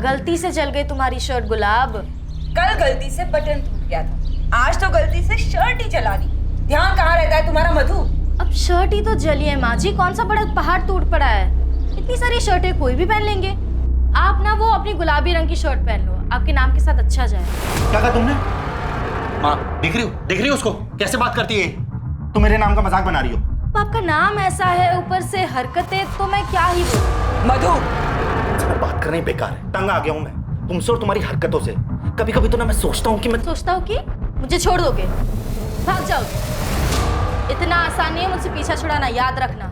गलती से जल गई तुम्हारी शर्ट गुलाब। कल गलती से बटन टूट गया था, आज तो गलती से शर्ट ही जला दी। ध्यान कहाँ रहता है तुम्हारा मधु? अब शर्ट ही तो जली है माँ जी, कौन सा बड़ा पहाड़ टूट पड़ा है। इतनी सारी शर्टें कोई भी पहन लेंगे। आप ना वो अपनी गुलाबी रंग की शर्ट पहन लो, आपके नाम के साथ अच्छा जाए। क्या कहा तुमने? माँ देख रही हो उसको कैसे बात करती है? तुम मेरे नाम का मजाक बना रही हो। आपका नाम ऐसा है, ऊपर से हरकतें, तो मैं क्या ही बोलूं। मधु बात करना ही बेकार है, तंग आ गया हूँ मैं तुमसे और तुम्हारी हरकतों से। कभी कभी तो ना मैं सोचता हूँ कि मुझे छोड़ दोगे, भाग जाओ। इतना आसान नहीं है मुझसे पीछा छुड़ाना, याद रखना।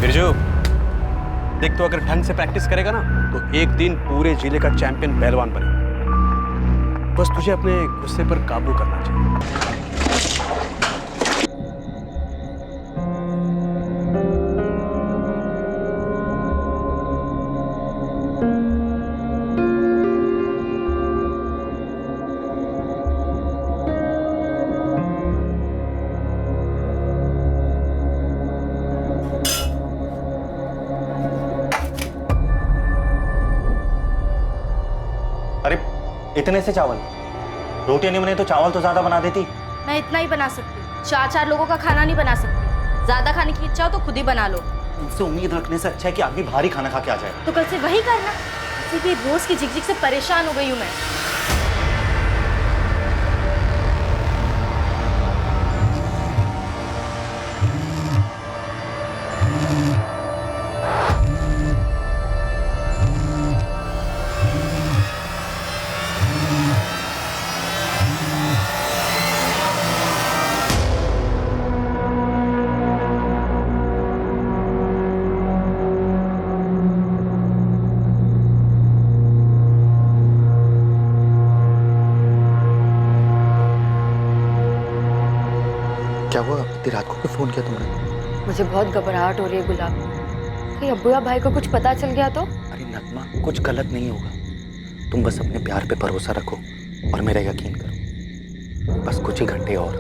बिरजू देख, तो अगर ढंग से प्रैक्टिस करेगा ना तो एक दिन पूरे जिले का चैंपियन पहलवान बनेगा। बस तुझे अपने गुस्से पर काबू करना चाहिए। अरे इतने से चावल, रोटियां नहीं बने तो चावल तो ज्यादा बना देती। मैं इतना ही बना सकती हूँ, 4-4 लोगों का खाना नहीं बना सकती। ज्यादा खाने की इच्छा हो तो खुद ही बना लो। तुमसे उम्मीद रखने से अच्छा है कि आदमी भारी खाना खा के आ जाए। तो कल से वही करना। इसी की रोज की झिकझिक से परेशान हो गई हूँ मैं। क्या हुआ? इतनी रात को क्यों फोन किया तुमने? मुझे बहुत घबराहट हो रही है गुलाब। कहीं अब्बू या भाई को कुछ पता चल गया तो? अरे नगमा, कुछ गलत नहीं होगा। तुम बस अपने प्यार पे भरोसा रखो और मेरा यकीन करो। बस कुछ ही घंटे और,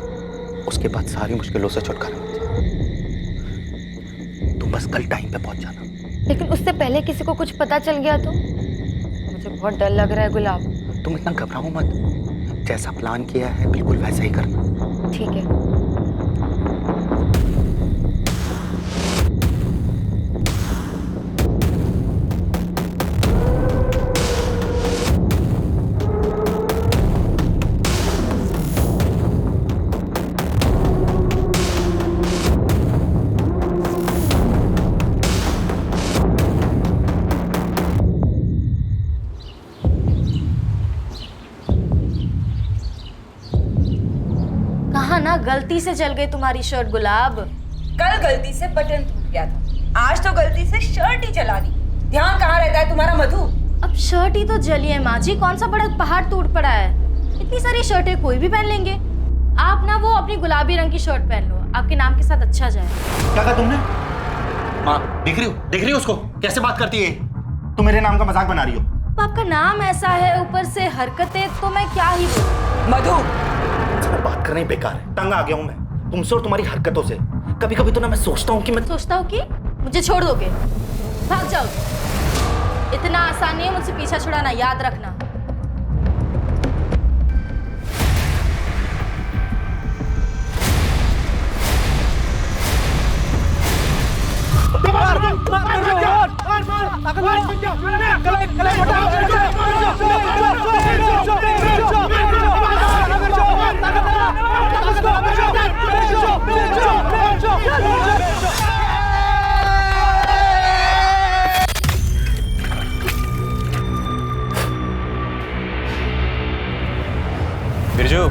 उसके बाद सारी मुश्किलों से छुटकारा मिल जाए। तुम बस कल टाइम पे पहुंच जाना। लेकिन उससे पहले किसी को कुछ पता चल गया तो? मुझे बहुत डर लग रहा है गुलाब। तुम इतना घबराओ मत, जैसा प्लान किया है बिल्कुल वैसा ही करना। ठीक है। ना गलती से जल गई तुम्हारी शर्ट गुलाब। कल गलती से बटन टूट गया था, आज तो गलती से शर्ट ही जला दी। ध्यान कहाँ रहता है तुम्हारा मधु? अब शर्ट ही तो जली है माँ जी, कौन सा बड़ा पहाड़ टूट पड़ा है। इतनी सारी शर्टें कोई भी पहन लेंगे। आप ना वो अपनी गुलाबी रंग की शर्ट पहन लो, आपके नाम के साथ अच्छा जाए। क्या कहा तुमने? माँ देख रही हो उसको कैसे बात करती है? तुम मेरे नाम का मजाक बना रही हो। आपका नाम ऐसा है, ऊपर से हरकतें, तो मैं क्या ही बोलूं। मधु बात करना ही बेकार है, तंग आ गया हूँ मैं तुमसे और तुम्हारी हरकतों से। कभी कभी तो ना मैं सोचता हूँ कि मुझे छोड़ दोगे, भाग जाओ। इतना आसान नहीं है मुझसे पीछा छुड़ाना, याद रखना। बिरजू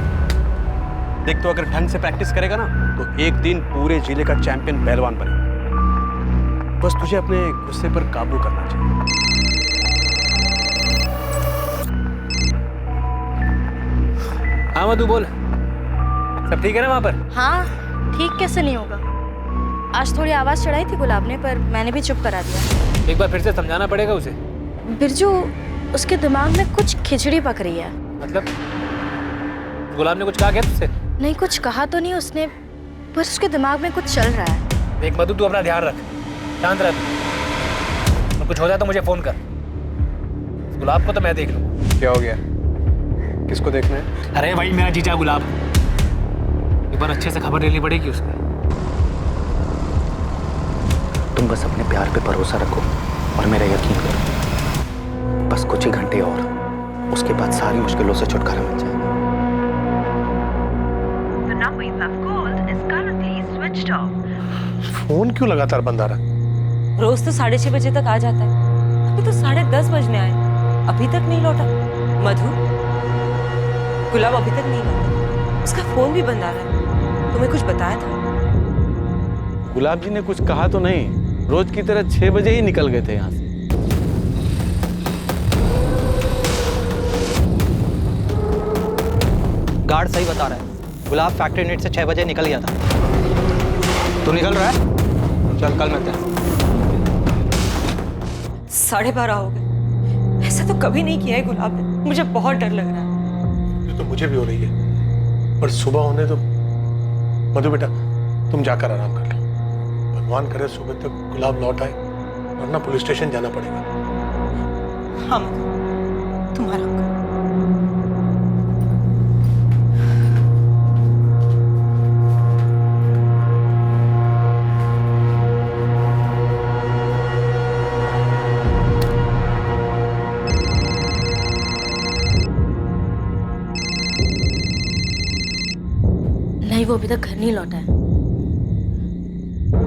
देख, तो अगर ढंग से प्रैक्टिस करेगा ना तो एक दिन पूरे जिले का चैंपियन पहलवान बनेगा। बस तुझे अपने गुस्से पर काबू करना चाहिए। हाँ मधु बोल, सब ठीक है ना वहाँ पर? हाँ, ठीक कैसे नहीं होगा। आज थोड़ी आवाज़ चढ़ाई थी गुलाब ने, पर मैंने भी चुप करा दिया। एक बार फिर से समझाना पड़ेगा उसे। बिरजू, उसके दिमाग में कुछ खिचड़ी पक रही है। मतलब गुलाब ने कुछ कहा क्या तुझसे? नहीं, कुछ कहा तो नहीं उसने, बस उसके दिमाग में कुछ चल रहा है। देख मधु, तू अपना ध्यान रख, शांत रह तू। और कुछ हो जाए तो मुझे फोन कर। गुलाब को तो मैं देख लूँ। क्या हो गया? किसको देखना है? अरे भाई मेरा जीजा गुलाब, एक बार अच्छे से खबर लेनी पड़ेगी उसकी। तुम बस अपने प्यार पे भरोसा रखो और मेरा यकीन करो। बस कुछ ही घंटे और, उसके बाद सारी मुश्किलों से छुटकारा मिल जाएगा। The number you have called is currently switched off. Phone क्यों लगातार बंद आ रहा है? रोज तो 6:30 बजे तक आ जाता है, अभी तो 10:30 बजने आए, अभी तक नहीं लौटा। मधु, गुलाब अभी तक नहीं लौटा, उसका फोन भी बंद आ रहा है। तुम्हें कुछ बताया था? गुलाब जी ने कुछ कहा तो नहीं, रोज की तरह 6 बजे ही निकल गए थे यहाँ से। गार्ड सही बता रहा है, गुलाब फैक्ट्री यूनिट से 6 बजे निकल गया था। तू निकल रहा है? चल कल मिलते हैं। 12:30 हो गए, ऐसा तो कभी नहीं किया है गुलाब ने। मुझे बहुत डर लग रहा है। ये तो मुझे भी हो रही है, पर सुबह होने तो। मधु बेटा, तुम जाकर आराम कर लो। भगवान करे सुबह तक गुलाब लौट आए, वरना पुलिस स्टेशन जाना पड़ेगा। हाँ मधु, तुम आराम करो। नहीं, वो अभी तक घर नहीं लौटा है।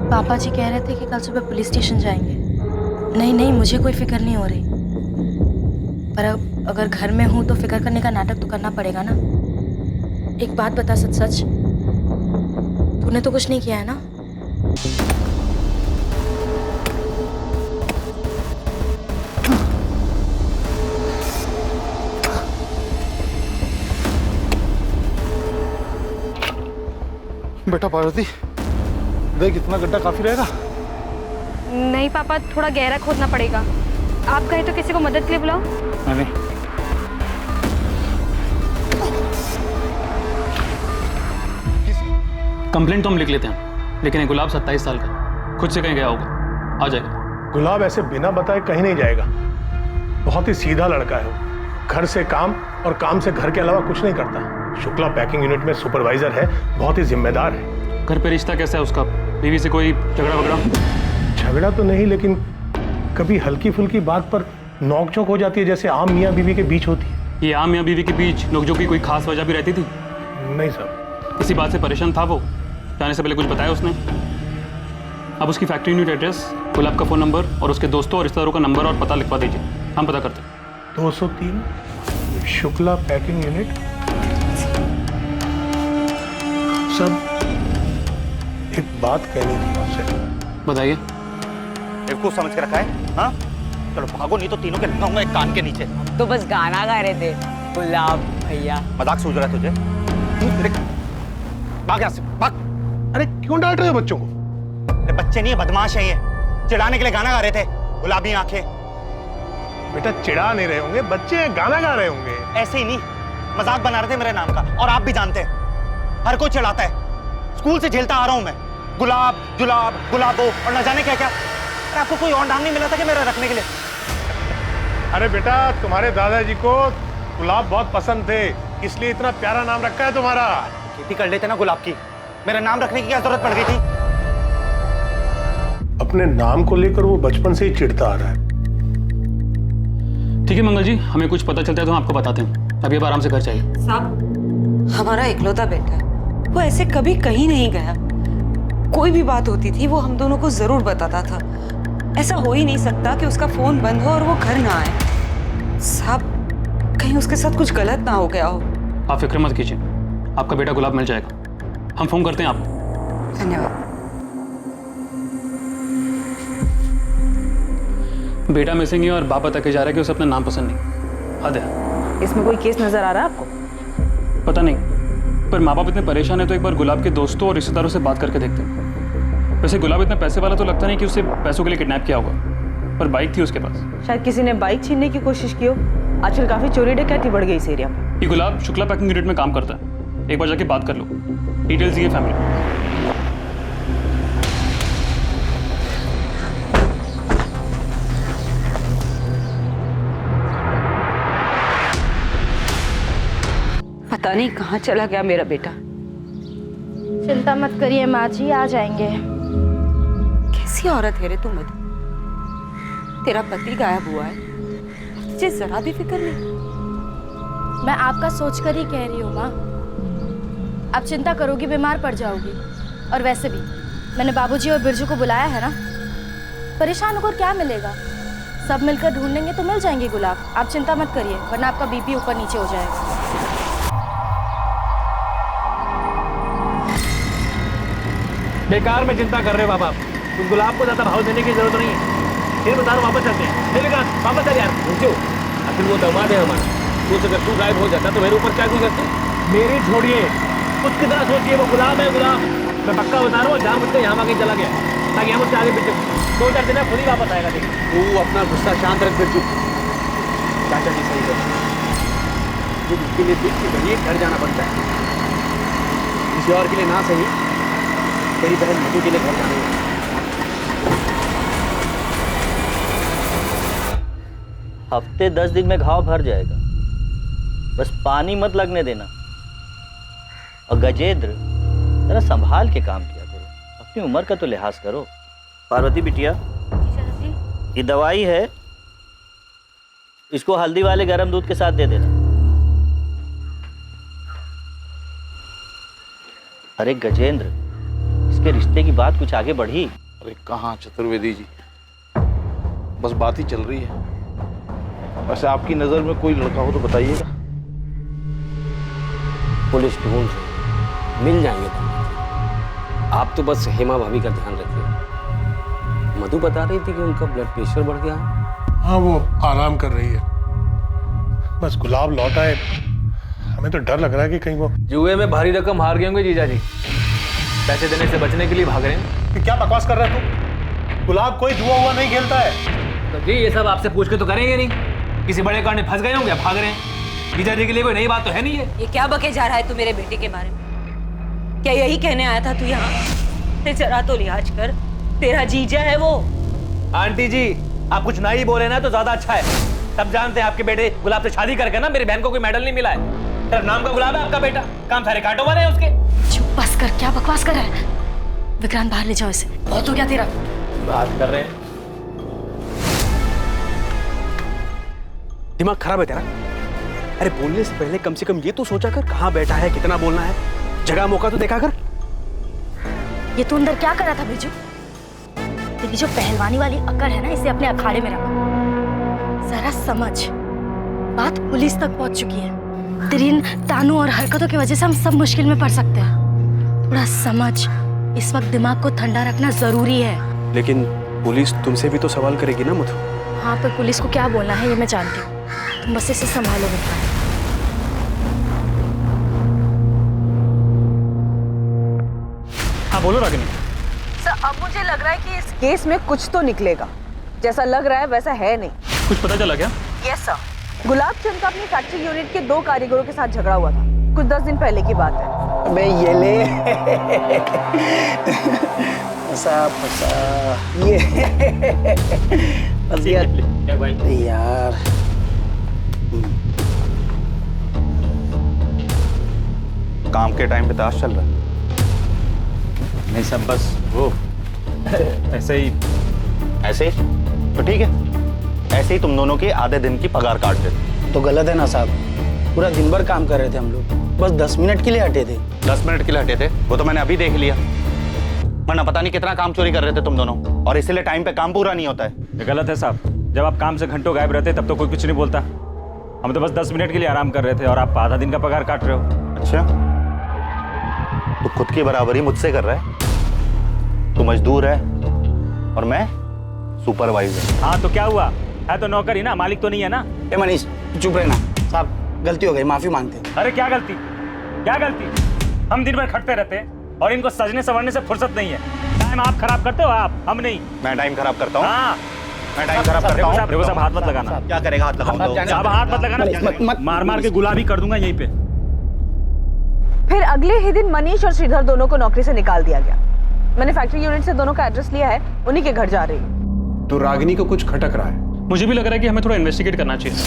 पापा जी कह रहे थे कि कल सुबह पुलिस स्टेशन जाएंगे। नहीं नहीं, मुझे कोई फिक्र नहीं हो रही, पर अब अगर घर में हूँ तो फिक्र करने का नाटक तो करना पड़ेगा ना। एक बात बता, सच सच, तूने तो कुछ नहीं किया है ना? बेटा पार्वती, देख इतना गड्ढा काफी रहेगा। नहीं पापा, थोड़ा गहरा खोदना पड़ेगा। आप कहे तो किसी को मदद के लिए बुलाओ। नहीं, कंप्लेंट तो हम लिख लेते हैं, लेकिन ये गुलाब 27 साल का खुद से कहीं गया होगा, आ जाएगा। गुलाब ऐसे बिना बताए कहीं नहीं जाएगा। बहुत ही सीधा लड़का है वो, घर से काम और काम से घर के अलावा कुछ नहीं करता। शुक्ला पैकिंग यूनिट में सुपरवाइजर है, बहुत ही जिम्मेदार है। घर पे रिश्ता कैसा है उसका? बीवी से कोई झगड़ा वगड़ा? झगड़ा तो नहीं, लेकिन कभी हल्की फुल्की बात पर नोकझोंक हो जाती है, जैसे आम मियाँ बीवी के बीच होती है। ये आम या बीवी के बीच नोकझोंक की कोई खास वजह भी रहती थी? नहीं साहब। इसी बात से परेशान था वो? जाने से पहले कुछ बताया उसने? अब उसकी फैक्ट्री यूनिट एड्रेस, गुलाब का फ़ोन नंबर और उसके दोस्तों और रिश्तेदारों का नंबर और पता लिखवा दीजिए, हम पता करते हैं। 203 शुक्ला पैकिंग यूनिट। सब एक बात कहनी थी आपसे। बताइए। बेवकूफ समझ के रखा है? हाँ, चलो भागो, नहीं तो तीनों के लगाऊंगा एक कान के नीचे। तो बस गाना गा रहे थे गुलाब भैया। मजाक सूझ रहा है तुझे? भाग यहाँ से, भाग। अरे क्यों डांट रहे हो बच्चों को? अरे बच्चे नहीं है, बदमाश है ये। चिढ़ाने के लिए गाना गा रहे थे, गुलाबी आंखें। बेटा चिढ़ा नहीं रहे होंगे, बच्चे गाना गा रहे होंगे। ऐसे ही नहीं, मजाक बना रहे थे मेरे नाम का, और आप भी जानते हैं हर कोई चिढ़ाता है। स्कूल से झेलता आ रहा हूं मैं, गुलाब जुलाब गुलाबो और न जाने क्या क्या। अरे आपको कोई और नाम नहीं मिला था कि मेरा रखने के लिए? अरे बेटा, तुम्हारे दादाजी को गुलाब बहुत पसंद थे, इसलिए इतना प्यारा नाम रखा है तुम्हारा। खेती कर लेते ना गुलाब की, मेरा नाम रखने की क्या जरूरत पड़ गई थी? अपने नाम को लेकर वो बचपन से ही चिढ़ता आ रहा है। ठीक है मंगल जी, हमें कुछ पता चलता है तो हम आपको बताते हैं। अभी आप आराम से घर जाइए। साहब, हमारा इकलौता बेटा है, वो ऐसे कभी कहीं नहीं गया। कोई भी बात होती थी वो हम दोनों को जरूर बताता था। ऐसा हो ही नहीं सकता कि उसका फोन बंद हो और वो घर ना आए। साहब, कहीं उसके साथ कुछ गलत ना हो गया हो। आप फिक्र मत कीजिए, आपका बेटा गुलाब मिल जाएगा। हम फोन करते हैं आपको। धन्यवाद। बेटा मिसिंग है और बाप बता के जा रहा है कि उसे अपना नाम पसंद नहीं। हद है। इसमें कोई केस नजर आ रहा है आपको? पता नहीं, पर माँ बाप इतने परेशान है तो एक बार गुलाब के दोस्तों और रिश्तेदारों से बात करके देखते हैं। वैसे गुलाब इतना पैसे वाला तो लगता नहीं कि उसे पैसों के लिए किडनैप किया होगा, पर बाइक थी उसके पास। शायद किसी ने बाइक छीनने की कोशिश की हो। आजकल काफी चोरी डकैती बढ़ गई इस एरिया में। ये गुलाब शुक्ला पैकिंग यूनिट में काम करता है, एक बार जाके बात कर लो। डिटेल्स ये फैमिली। पता नहीं कहाँ चला गया मेरा बेटा। चिंता मत करिए माँ जी, आ जाएंगे। कैसी औरत है रे तू मधु? तेरा पति गायब हुआ है, तुझे जरा भी फिक्र नहीं। मैं आपका सोच कर ही कह रही हूँ माँ। आप चिंता करोगी बीमार पड़ जाओगी। और वैसे भी मैंने बाबूजी और बिरजू को बुलाया है ना, परेशान होकर क्या मिलेगा? सब मिलकर ढूंढेंगे तो मिल जाएंगे गुलाब। आप चिंता मत करिए, वरना आपका बीपी ऊपर नीचे हो जाएगा। बेकार में चिंता कर रहे हो बाबा। उस गुलाब को ज्यादा भाव देने की जरूरत नहीं है। फिर बता रहा हूं, वापस चलते हैं। नहीं विकास, वापस चल यार। रुको, आखिर वो दामाद है हमारा। तो अगर तू गायब हो जाता तो मेरे ऊपर क्या गुजरती? मेरी छोड़िए, उसकी तरह सोचिए। वो गुलाब है, गुलाब। मैं पक्का बता रहा हूँ, जहाँ मुझसे यहाँ आगे चला गया, ताकि हम उससे आगे पीछे 2-4 दिन खुद ही वापस आएगा। देखिए, तू अपना गुस्सा शांत रख बिरजू। चाचा जी सही है, जो इसके लिए दिल की बनी घर जाना पड़ता है। किसी और के लिए ना सही, तेरी बहन मधु के लिए घर जाना है। हफ्ते 10 दिन में घाव भर जाएगा, बस पानी मत लगने देना। और गजेंद्र, जरा संभाल के काम किया करो, अपनी उम्र का तो लिहाज करो। पार्वती बिटिया, ये दवाई है, इसको हल्दी वाले गर्म दूध के साथ दे देना। अरे गजेंद्र, इसके रिश्ते की बात कुछ आगे बढ़ी? अरे कहाँ चतुर्वेदी जी, बस बात ही चल रही है। वैसे आपकी नजर में कोई लड़का हो तो बताइएगा। पुलिस ढूंढ मिल जाएंगे तुम। आप तो बस हेमा भाभी का ध्यान रखिए। मधु बता रही थी कि उनका ब्लड प्रेशर बढ़ गया है। हाँ, वो आराम कर रही है। बस गुलाब लौट आए, हमें तो डर लग रहा है कि कहीं वो जुए में भारी रकम हार गए होंगे जीजा जी, पैसे देने से बचने के लिए भाग रहे हैं। कि क्या बकवास कर रहा है तू? गुलाब कोई जुआ हुआ नहीं खेलता है। तो जी ये सब आपसे पूछ के तो करेंगे नहीं। किसी बड़े कारण में फंस गए होंगे, भाग रहे हैं। जीजा जी के लिए कोई नई बात तो है नहीं है। ये क्या बके जा रहा है तू मेरे बेटे के बारे में? क्या यही कहने आया था तू यहाँ? ते जरा तो लिहाज कर, तेरा जीजा है वो। आंटी जी, आप कुछ ना ही बोले ना तो ज्यादा अच्छा है। सब जानते हैं आपके बेटे गुलाब से शादी करके ना मेरी बहन को कोई मेडल नहीं मिला है। सिर्फ नाम का गुलाब है आपका बेटा, काम सारे कांटों वाले हैं उसके। चुप बस कर, क्या बकवास कर रहा है? विक्रांत बाहर ले जाओ इसे, बहुत हो गया तेरा। बात कर रहे हैं। दिमाग खराब है तेरा? अरे बोलने से पहले कम से कम ये तो सोचा कर, कहाँ बैठा है, कितना बोलना है, जगह मौका तो देखा कर। ये तू अंदर क्या कर रहा था बिरजू? तेरी जो पहलवानी वाली अकड़ है ना, इसे अपने अखाड़े में रख। जरा समझ, बात पुलिस तक पहुंच चुकी है। तेरी इन तानों और हरकतों की वजह से हम सब मुश्किल में पड़ सकते हैं। थोड़ा समझ, इस वक्त दिमाग को ठंडा रखना जरूरी है। लेकिन पुलिस तुमसे भी तो सवाल करेगी ना मधु। हाँ, पर पुलिस को क्या बोलना है ये मैं जानती हूँ। तुम बस इसे संभालो विक्रांत। हाँ बोलो रागिनी। सर, अब मुझे लग रहा है कि इस केस में कुछ तो निकलेगा। जैसा लग रहा है वैसा है नहीं। कुछ पता चला क्या? यस सर, गुलाब चंद का अपनी फैक्ट्री यूनिट के 2 कारीगरों के साथ झगड़ा हुआ था। कुछ 10 दिन पहले की बात है। अबे ये ले फंसा ये फंस गया यार। काम के टाइम पे ताश चल रहा है? नहीं सब बस वो ऐसे ही तो ठीक है, ऐसे ही तुम दोनों के आधे दिन की पगार काट देते। तो गलत है ना साहब, पूरा दिन भर काम कर रहे थे हम लोग, बस 10 मिनट के लिए हटे थे। 10 मिनट के लिए हटे थे, वो तो मैंने अभी देख लिया। वरना पता नहीं कितना काम चोरी कर रहे थे तुम दोनों, और इसलिए टाइम पे काम पूरा नहीं होता है। ये गलत है साहब। जब आप काम से घंटों गायब रहते तब तो कोई कुछ नहीं बोलता। हम तो बस 10 मिनट के लिए आराम कर रहे थे और आप आधा दिन का पगार काट रहे हो। अच्छा, तो खुद की बराबरी मुझसे कर रहा है? तू मजदूर है और मैं सुपरवाइजर। हाँ तो क्या हुआ, है तो नौकर ही ना, मालिक तो नहीं है ना। ए मनीष चुप रहना। साहब गलती हो गई, माफी मांगते हैं। अरे क्या गलती? क्या गलती? हम दिन भर खटते रहते हैं और इनको सजने संवरने से फुर्सत नहीं है। टाइम आप खराब करते हो, आप, हम नहीं। मैं टाइम खराब करता हूँ? हाँ, मैं टाइम खराब करता हूँ? देखो साहब, हाथ मत लगाना। क्या करेगा? हाथ लगाऊं तो? साहब हाथ मत लगाना, मार मार के गुलाबी कर दूंगा यहीं पे। फिर अगले ही दिन मनीष और श्रीधर दोनों को नौकरी से निकाल दिया गया। मैंने फैक्ट्री यूनिट से दोनों का एड्रेस लिया है, उन्हीं के घर जा रही हूँ। तो रागिनी को कुछ खटक रहा है। मुझे भी लग रहा है कि हमें थोड़ा इन्वेस्टिगेट करना चाहिए,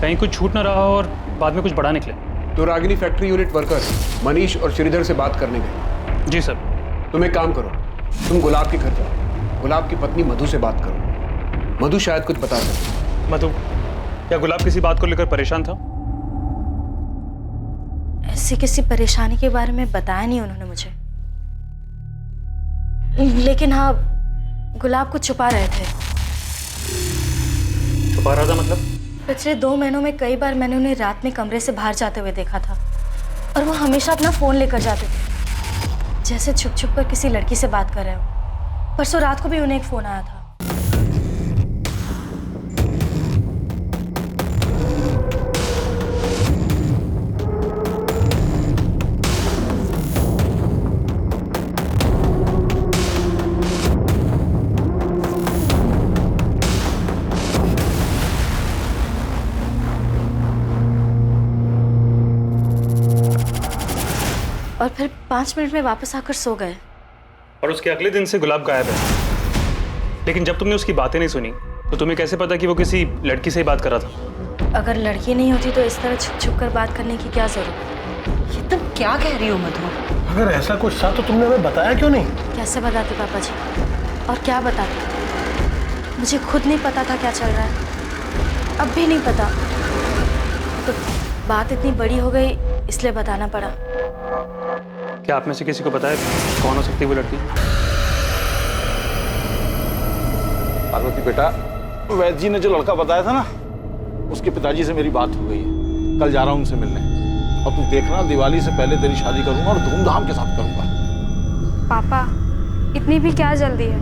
कहीं कुछ छूट ना रहा और बाद में कुछ बड़ा निकले। तो Ragini factory unit worker Manish और श्रीधर से बात करने गई। जी सर। तुम एक काम करो, तुम गुलाब के घर जाओ, गुलाब की पत्नी मधु से बात करो। मधु शायद कुछ बता सके। मधु, क्या गुलाब किसी बात को लेकर परेशान था? ऐसी किसी परेशानी के बारे में बताया नहीं उन्होंने मुझे, लेकिन हाँ, गुलाब को छुपा रहे थे। छुपा रहा था मतलब? पिछले 2 महीनों में कई बार मैंने उन्हें रात में कमरे से बाहर जाते हुए देखा था, और वो हमेशा अपना फोन लेकर जाते थे, जैसे छुप छुप कर किसी लड़की से बात कर रहे हो। परसों रात को भी उन्हें एक फोन आया था। और फिर 5 मिनट में वापस आकर सो गए। और उसके अगले दिन से गुलाब गायब है। लेकिन जब तुमने उसकी बातें नहीं सुनी तो तुम्हें कैसे पता कि वो किसी लड़की से ही बात कर रहा था? अगर लड़की नहीं होती तो इस तरह छुप छुप कर बात करने की क्या जरूरत? ये तुम क्या कह रही हो मधु? अगर ऐसा कुछ था तो तुमने हमें बताया क्यों नहीं? कैसे बताते पापा जी, और क्या बताते? मुझे खुद नहीं पता था क्या चल रहा है, अब भी नहीं पता। तो बात इतनी बड़ी हो गई इसलिए बताना पड़ा। क्या आप में से किसी को पता है कौन हो सकती है वो लड़की? पार्वती बेटा, वैद्य जी ने जो लड़का बताया था ना, उसके पिताजी से मेरी बात हो गई है। कल जा रहा हूँ उनसे मिलने, और तू देखना दिवाली से पहले तेरी शादी करूंगा और धूमधाम के साथ करूंगा। पापा, इतनी भी क्या जल्दी है?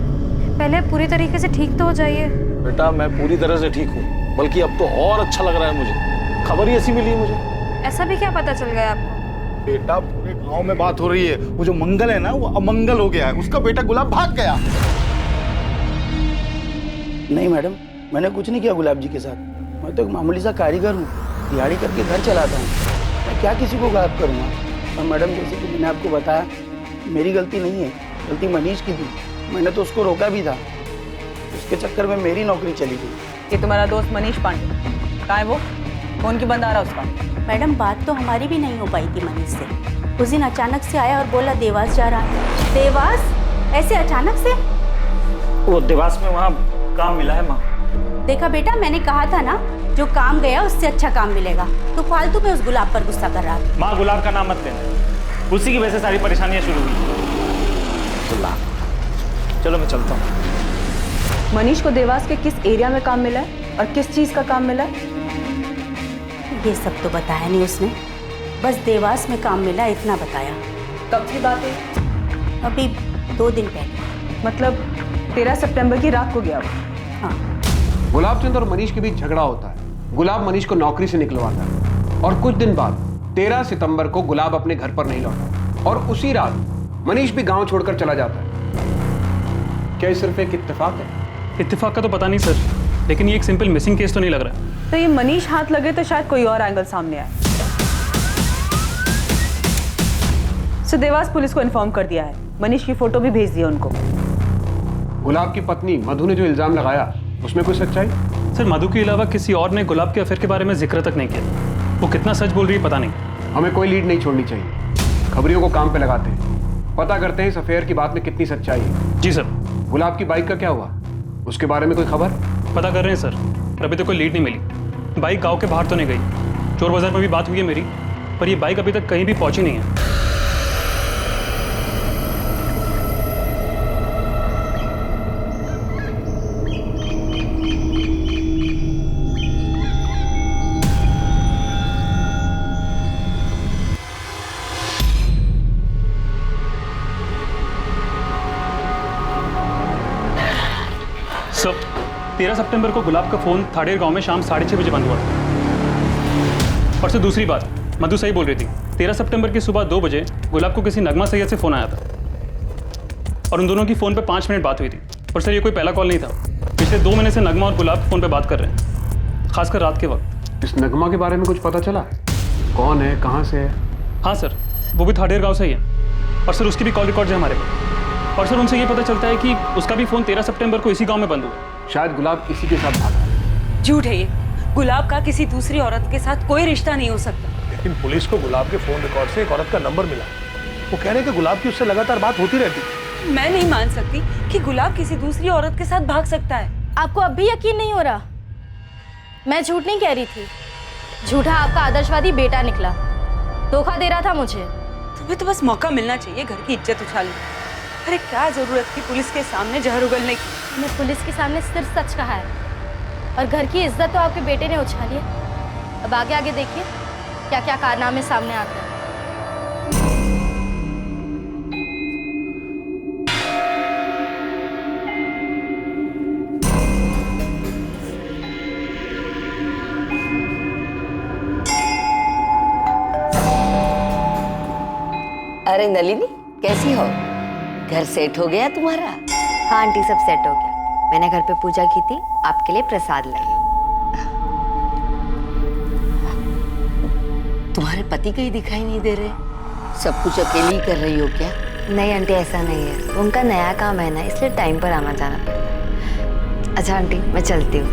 पहले पूरी तरीके से ठीक तो हो जाइए। बेटा, मैं पूरी तरह से ठीक हूँ, बल्कि अब तो और अच्छा लग रहा है मुझे। खबर ही ऐसी मिली है मुझे। ऐसा भी क्या पता चल गया आपको? बेटा, पूरे गांव में बात हो रही है, वो जो मंगल है ना, वो अमंगल हो गया है। उसका बेटा गुलाब भाग गया। नहीं मैडम, मैंने कुछ नहीं किया गुलाब जी के साथ। मैं तो एक मामूली सा कारीगर हूँ, दिहाड़ी करके घर चलाता हूँ। मैं क्या किसी को गायब करूँगा? और मैडम, जैसे कि मैंने आपको बताया, मेरी गलती नहीं है, गलती मनीष की थी। मैंने तो उसको रोका भी था, उसके चक्कर में मेरी नौकरी चली गई। ये तुम्हारा दोस्त मनीष पांडे कहाँ है? वो फोन क्यों बंद आ रहा उसका? मैडम, बात तो हमारी भी नहीं हो पाई थी मनीष से। उस दिन अचानक से आया और बोला देवास जा रहा है। देवास? ऐसे अचानक से? वो देवास में वहाँ काम मिला है माँ। देखा बेटा, मैंने कहा था ना, जो काम गया उससे अच्छा काम मिलेगा। तो फालतू में उस गुलाब पर गुस्सा कर रहा था। माँ, गुलाब का नाम मत लेना, उसी की वजह से सारी परेशानियाँ शुरू हुई। चलो मैं चलता हूँ। मनीष को देवास के किस एरिया में काम मिला है और किस चीज का काम मिला है? ये सब तो बताया नहीं उसने, बस देवास में काम मिला इतना बताया। कब की बात है? अभी 2 दिन पहले। मतलब 13 सितंबर की रात को गया वो? हाँ। गुलाब चंद और मनीष के बीच झगड़ा होता है। गुलाब मनीष को नौकरी से निकलवाता है, और कुछ दिन बाद 13 सितंबर को गुलाब अपने घर पर नहीं लौटा, और उसी रात मनीष भी गांव छोड़कर चला जाता है। क्या ये सिर्फ एक इत्तेफाक है? इत्तेफाक का तो पता नहीं सर, लेकिन ये एक सिंपल मिसिंग केस तो नहीं लग रहा। तो ये मनीष हाथ लगे तो शायद कोई और एंगल सामने आए। सो देवास पुलिस को इन्फॉर्म कर दिया है, मनीष की फोटो भी भेज दी उनको। गुलाब की पत्नी मधु ने जो इल्जाम लगाया, उसमें कोई सच्चाई? सर, मधु के अलावा किसी और ने गुलाब के अफेयर के बारे में जिक्र तक नहीं किया। वो कितना सच बोल रही है पता नहीं। हमें कोई लीड नहीं छोड़नी चाहिए। खबरियों को काम पे लगाते हैं, पता करते हैं इस अफेयर की बात में कितनी सच्चाई है। जी सर। गुलाब की बाइक का क्या हुआ? उसके बारे में कोई खबर? पता कर रहे हैं सर, पर अभी तक कोई लीड नहीं मिली। बाइक गांव के बाहर तो नहीं गई। चोर बाजार में भी बात हुई है मेरी, पर ये बाइक अभी तक कहीं भी पहुंची नहीं है। सर, 13 सितंबर को गुलाब का फोन थाड़ेर गांव में शाम 6:30 बजे बंद हुआ था। और सर दूसरी बात, मधु सही बोल रही थी, 13 सितंबर की सुबह 2 बजे गुलाब को किसी नगमा सैयद से फ़ोन आया था और उन दोनों की फ़ोन पे 5 मिनट बात हुई थी। और सर ये कोई पहला कॉल नहीं था। पिछले 2 महीने से नगमा और गुलाब फ़ोन पे बात कर रहे हैं, खासकर रात के वक्त। इस नगमा के बारे में कुछ पता चला? कौन है, कहाँ से है? हाँ सर, वो भी थाडेर गाँव से ही है और सर उसकी भी कॉल रिकॉर्ड है हमारे पास। और सर उनसे ये पता चलता है कि उसका भी फ़ोन 13 सितंबर को इसी गाँव में बंद हुआ। शायद गुलाब इसी के साथ भागा। झूठ है ये। गुलाब का किसी दूसरी औरत के साथ कोई रिश्ता नहीं हो सकता। लेकिन पुलिस को गुलाब के फोन रिकॉर्ड से एक औरत का नंबर मिला। वो कह रहे हैं कि गुलाब की उससे लगातार बात होती रहती है। मैं नहीं मान सकती कि गुलाब किसी दूसरी औरत के साथ भाग सकता है। आपको अब भी यकीन नहीं हो रहा? मैं झूठ नहीं कह रही थी, झूठा आपका आदर्शवादी बेटा निकला, धोखा दे रहा था मुझे। तुम्हें तो बस मौका मिलना चाहिए घर की इज्जत उछालने। अरे क्या जरूरत थी पुलिस के सामने जहर उगलने की? मैंने पुलिस के सामने सिर्फ सच कहा है और घर की इज्जत तो आपके बेटे ने उछाली है। अब आगे आगे देखिए क्या क्या कारनामे सामने आते हैं। अरे नलिनी, कैसी हो? घर सेट हो गया तुम्हारा? हाँ आंटी, सब सेट हो गया। मैंने घर पे पूजा की थी, आपके लिए प्रसाद लाई। तुम्हारे पति कहीं दिखाई नहीं दे रहे, सब कुछ अकेली ही कर रही हो क्या? नहीं आंटी, ऐसा नहीं है, उनका नया काम है ना, इसलिए टाइम पर आना जाना पड़ता है। अच्छा आंटी, मैं चलती हूँ।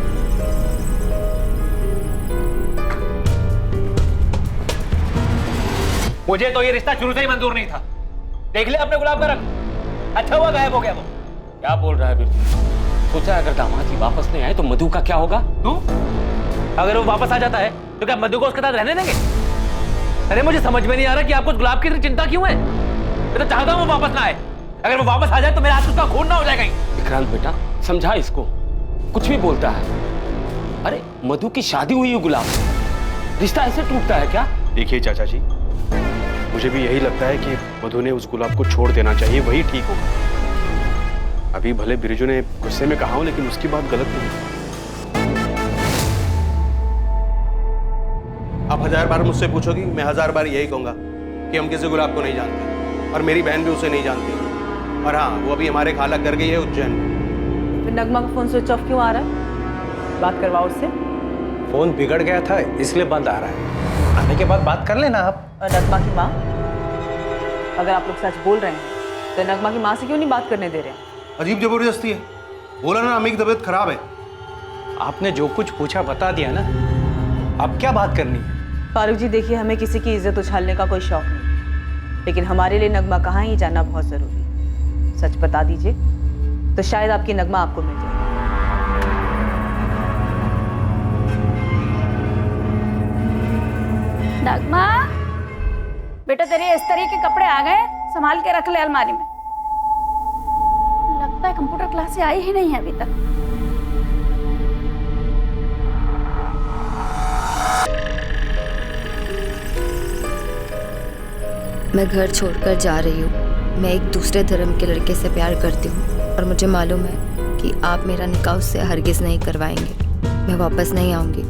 मुझे तो ये रिश्ता शुरू से ही मंजूर नहीं था। देख ले अपने गुलाब का रंग, अच्छा हुआ गायब हो गया वो। क्या बोल रहा है बिरजू? सोचा अगर दामाद जी वापस नहीं आए तो मधु का क्या होगा? तू अगर वो वापस आ जाता है तो क्या मधु को उसके साथ रहने देंगे? अरे मुझे समझ में नहीं आ रहा कि आपको गुलाब की चिंता क्यों है। मैं तो चाहता हूँ वो वापस ना आए। अगर वो वापस आ जाए तो मेरे हाथ उसका खून ना हो जाएगा। विक्रांत बेटा समझा इसको, कुछ भी बोलता है। अरे मधु की शादी हुई है गुलाब, रिश्ता ऐसे टूटता है क्या? देखिए चाचा जी, मुझे भी यही लगता है कि मधु ने उस गुलाब को छोड़ देना चाहिए, वही ठीक होगा। अभी भले बिरजू ने गुस्से में कहा हो, लेकिन उसकी बात गलत नहीं। आप 1000 बार मुझसे पूछोगी, मैं 1000 बार यही कहूंगा कि हम किसी गुलाब को नहीं जानते और मेरी बहन भी उसे नहीं जानती। और हाँ, वो अभी हमारे खाला कर गई है उज्जैन। फिर नगमा का फोन स्विच ऑफ क्यों आ रहा है? बात करवाओ उससे। फोन बिगड़ गया था इसलिए बंद आ रहा है, आने के बाद बात कर लेना आप। और नगमा की माँ, अगर आप लोग सच बोल रहे हैं तो नगमा की माँ से क्यों नहीं बात करने दे रहे हैं? अजीब जबरदस्ती है। बोला ना अम्मी की तबीयत खराब है। आपने जो कुछ पूछा बता दिया ना, अब क्या बात करनी है? फारूक जी देखिए, हमें किसी की इज्जत उछालने का कोई शौक नहीं, लेकिन हमारे लिए नगमा कहाँ ही जानना बहुत जरूरी है। सच बता दीजिए तो शायद आपकी नगमा आपको मिल जाए। नगमा बेटा, तेरे इस तरह के कपड़े आ गए, संभाल के रख ले अलमारी में। लगता है कंप्यूटर क्लास से आई ही नहीं है अभी तक। मैं घर छोड़कर जा रही हूँ। मैं एक दूसरे धर्म के लड़के से प्यार करती हूँ और मुझे मालूम है कि आप मेरा निकाह उससे हरगिज़ नहीं करवाएंगे। मैं वापस नहीं आऊँगी,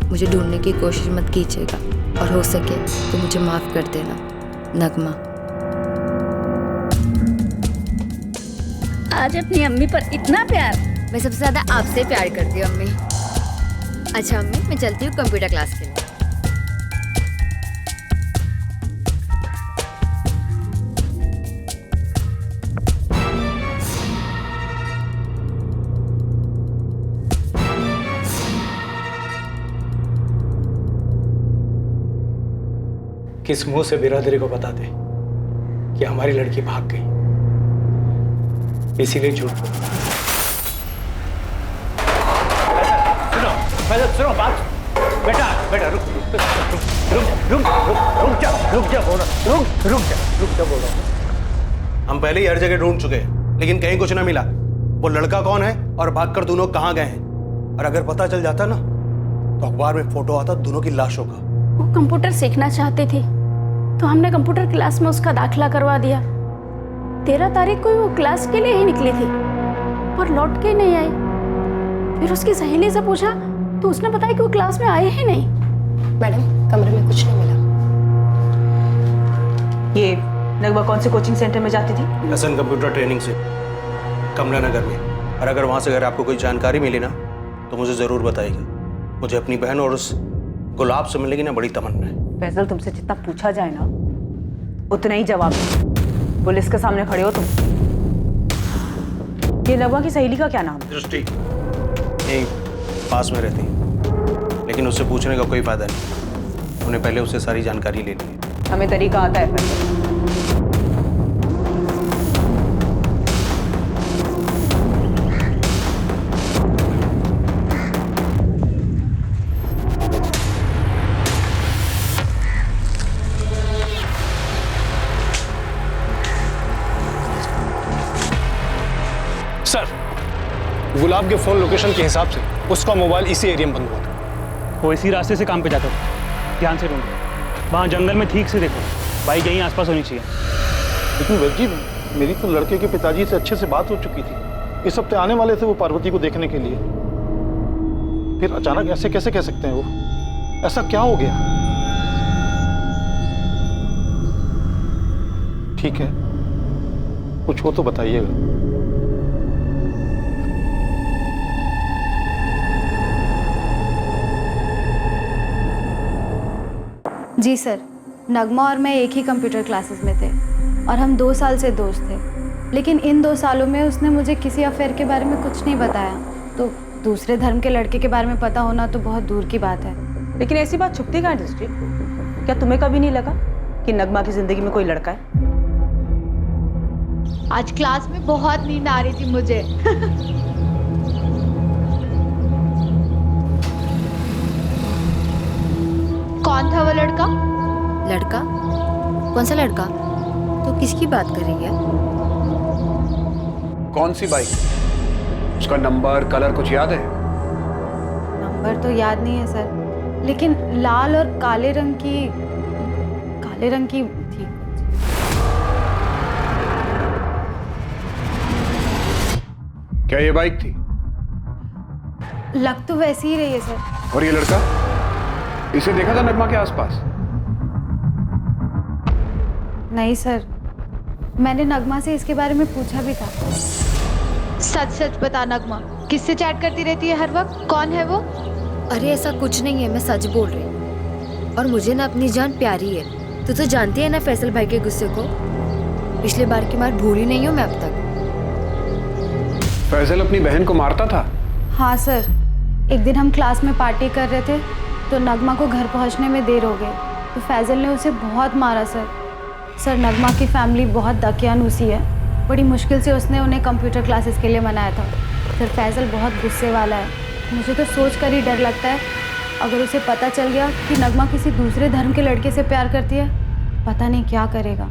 मुझे ढूंढने की कोशिश मत कीजिएगा और हो सके तो मुझे माफ़ कर देना। नगमा। आज अपनी अम्मी पर इतना प्यार? मैं सबसे ज़्यादा आपसे प्यार करती हूँ अम्मी। अच्छा अम्मी, मैं चलती हूँ कंप्यूटर क्लास के लिए। किस मुंह से बिरादरी को बता दे कि हमारी लड़की भाग गई, इसीलिए झूठ बोला। सुनो बात। बेटा रुक जा बोल रहा हूँ। हम पहले ही हर जगह ढूंढ चुके हैं, लेकिन कहीं कुछ ना मिला। वो लड़का कौन है और भागकर दोनों कहाँ गए हैं, और अगर पता चल जाता ना तो अखबार में फोटो आता दोनों की लाशों का। वो कंप्यूटर सीखना चाहती थी तो हमने कंप्यूटर क्लास में उसका दाखिला करवा दिया। 13 तारीख को वो क्लास के लिए ही निकली थी और लौट के नहीं आई। फिर उसकी सहेली से पूछा तो उसने बताया कि वो क्लास में आए ही नहीं। मैडम, कमरे में कुछ नहीं मिला। ये नगमा कौन से कोचिंग सेंटर में जाती थी? एसएन कंप्यूटर ट्रेनिंग से, कमला नगर में। और अगर वहाँ से अगर आपको कोई जानकारी मिली ना तो मुझे ज़रूर बताइएगा। मुझे अपनी बहन और उस गुलाब से मिलने की ना बड़ी तमन्ना है। फैजल, तुमसे जितना पूछा जाए ना उतना ही जवाब दो। पुलिस के सामने खड़े हो तुम। ये नगमा की सहेली का क्या नाम है? दृष्टि। यहीं पास में रहती, लेकिन उससे पूछने का कोई फायदा नहीं। उन्हें पहले उससे सारी जानकारी ले ली। हमें तरीका आता है फैजल। सर, गुलाब के फोन लोकेशन के हिसाब से उसका मोबाइल इसी एरिया में बंद हुआ था। वो इसी रास्ते से काम पे जाता था। ध्यान से ढूंढो, वहाँ जंगल में ठीक से देखो, बाइक यहीं आसपास होनी चाहिए। लेकिन वैद जी, मेरी तो लड़के के पिताजी से अच्छे से बात हो चुकी थी। इस हफ्ते आने वाले थे वो पार्वती को देखने के लिए। फिर अचानक ऐसे कैसे कह सकते हैं वो? ऐसा क्या हो गया? ठीक है, कुछ हो तो बताइएगा। जी सर, नगमा और मैं एक ही कंप्यूटर क्लासेस में थे और हम 2 साल से दोस्त थे। लेकिन इन 2 सालों में उसने मुझे किसी अफेयर के बारे में कुछ नहीं बताया। तो दूसरे धर्म के लड़के के बारे में पता होना तो बहुत दूर की बात है। लेकिन ऐसी बात छुपती कहाँ दृष्टि? क्या तुम्हें कभी नहीं लगा कि नगमा की जिंदगी में कोई लड़का है? आज क्लास में बहुत नींद आ रही थी मुझे। कौन था वो लड़का? लड़का? कौन सा लड़का? तो किसकी बात कर रही है? कौन सी बाइक? उसका नंबर, कलर कुछ याद है? नंबर तो याद नहीं है सर, लेकिन लाल और काले रंग की थी। क्या ये बाइक थी? लग तो वैसी ही रही है सर। और ये लड़का? इसे देखा था नगमा के आसपास? नहीं सर, मैंने नगमा से इसके बारे में पूछा भी था। सच सच बता नगमा, किससे चैट करती रहती है हर वक्त? कौन है वो? अरे ऐसा कुछ नहीं है, मैं सच बोल रही हूँ। और मुझे ना अपनी जान प्यारी है। तू तो जानती है ना फैसल भाई के गुस्से को। पिछले बार की मार भूली नहीं हूँ मैं अब तक। फैसल अपनी बहन को मारता था? हाँ सर, एक दिन हम क्लास में पार्टी कर रहे थे तो नगमा को घर पहुंचने में देर हो गई तो फैजल ने उसे बहुत मारा सर। नगमा की फैमिली बहुत दकियानूसी है। बड़ी मुश्किल से उसने उन्हें कंप्यूटर क्लासेस के लिए मनाया था। सर, फैजल बहुत गुस्से वाला है। मुझे तो सोच कर ही डर लगता है, अगर उसे पता चल गया कि नगमा किसी दूसरे धर्म के लड़के से प्यार करती है, पता नहीं क्या करेगा।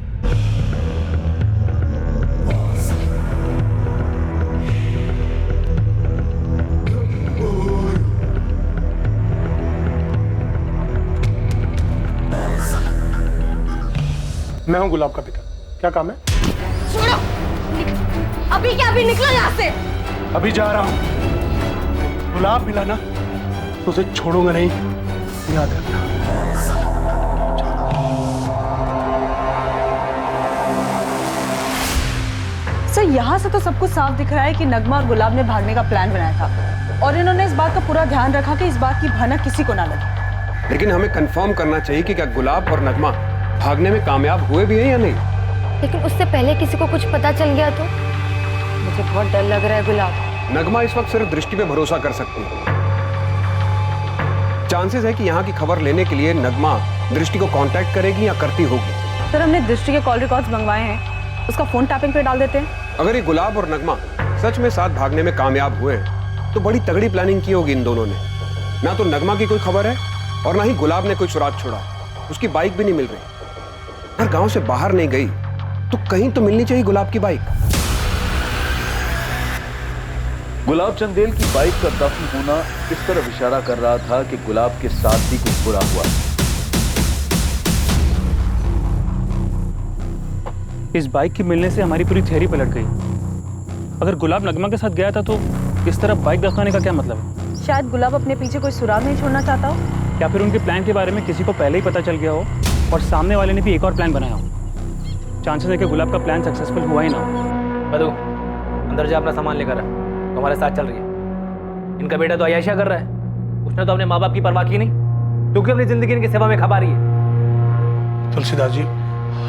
मैं हूं गुलाब का पिता, क्या काम है? छोड़ो, अभी क्या? अभी निकलो यहाँ से। अभी जा रहा हूं। गुलाब मिला ना तो उसे छोड़ूंगा नहीं, याद रखना। सर, यहाँ से तो सब कुछ साफ दिख रहा है कि नगमा और गुलाब ने भागने का प्लान बनाया था और इन्होंने इस बात का पूरा ध्यान रखा कि इस बात की भनक किसी को ना लगे। लेकिन हमें कंफर्म करना चाहिए कि क्या गुलाब और नगमा भागने में कामयाब हुए भी हैं या नहीं। लेकिन उससे पहले किसी को कुछ पता चल गया तो? मुझे बहुत डर लग रहा है गुलाब। नगमा इस वक्त सिर्फ दृष्टि पे भरोसा कर सकती है। चांसेस है कि यहाँ की खबर लेने के लिए नगमा दृष्टि को कांटेक्ट करेगी या करती होगी। सर, हमने दृष्टि के कॉल रिकॉर्ड्स मंगवाए हैं, उसका फोन टैपिंग पे डाल देते हैं। अगर ये गुलाब और नगमा सच में साथ भागने में कामयाब हुए हैं तो बड़ी तगड़ी प्लानिंग की होगी इन दोनों ने। ना तो नगमा की कोई खबर है और ना ही गुलाब ने कोई सुराग छोड़ा। उसकी बाइक भी नहीं मिल रही। अगर गांव से बाहर नहीं गई तो कहीं तो मिलनी चाहिए गुलाब की बाइक। गुलाब चंदेल की बाइक का दफन होना इस तरफ इशारा कर रहा था कि गुलाब के साथ भी कुछ बुरा हुआ। इस बाइक के मिलने से हमारी पूरी थ्योरी पलट गई। अगर गुलाब नगमा के साथ गया था तो इस तरफ बाइक दफनाने का क्या मतलब है? शायद गुलाब अपने पीछे कोई सुराग नहीं छोड़ना चाहता हो। या फिर उनके प्लान के बारे में किसी को पहले ही पता चल गया हो और सामने वाले ने भी एक और प्लान बनाया हो। चांसेस है कि गुलाब का प्लान सक्सेसफुल हुआ ही ना हो। मधु, अंदर जा, अपना सामान लेकर आ, तुम्हारे साथ चल रही है। इनका बेटा तो अयाशा कर रहा है, उसने तो अपने माँ बाप की परवाह की नहीं, तू क्यों अपनी जिंदगी इनकी सेवा में खपा रही है? तुलसीदास जी,